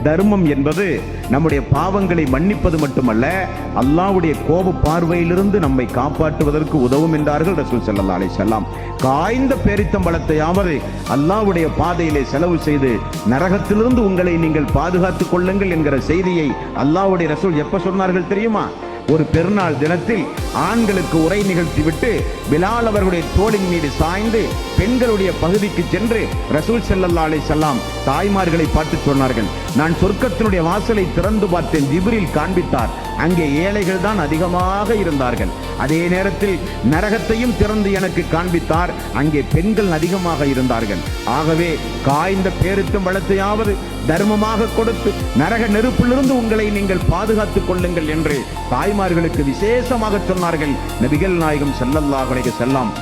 தர்மம் என்பது நம்முடைய பாவங்களை மன்னிப்பது மட்டுமல்ல, அல்லாஹ்வுடைய கோப பார்வையிலிருந்து நம்மை காப்பாற்றுவதற்கு உதவும் என்றார்கள் ரசூல் ஸல்லல்லாஹு அலைஹி வஸல்லம். காய்ந்த பேரித்தம்பழத்தையாவது அல்லாஹ்வுடைய பாதையிலே செலவு செய்து நரகத்திலிருந்து உங்களை நீங்கள் பாதுகாத்துக் கொள்ளுங்கள் என்கிற செய்தியை அல்லாஹ்வுடைய ரசூல் எப்ப சொன்னார்கள் தெரியுமா? ஒரு பெருநாள் தினத்தில் ஆண்களுக்கு உரை நிகழ்த்திவிட்டு பிலால் அவர்களுடைய தோளின் மீது சாய்ந்து பெண்களுடைய பகுதிக்கு சென்று ரசூல் ஸல்லல்லாஹு அலைஹி வஸல்லம் தாய்மார்களை பார்த்து சொன்னார்கள், நான் சொர்க்கத்தினுடைய வாசலை திறந்து பார்த்தேன், ஜிப்ரீல் காண்பித்தார், அங்கே ஏழைகள் தான் அதிகமாக இருந்தார்கள். அதே நேரத்தில் நரகத்தையும் திறந்து எனக்கு காண்பித்தார், அங்கே பெண்கள் அதிகமாக இருந்தார்கள். ஆகவே காய்ந்த பேரித்தம் பழத்தையாவது தர்மமாக கொடுத்து நரக நெருப்பிலிருந்து உங்களை நீங்கள் பாதுகாத்துக் கொள்ளுங்கள் என்று தாய்மார்களுக்கு விசேஷமாக சொன்னார்கள் நபிகள் நாயகம் ஸல்லல்லாஹு அலைஹி வஸல்லம்.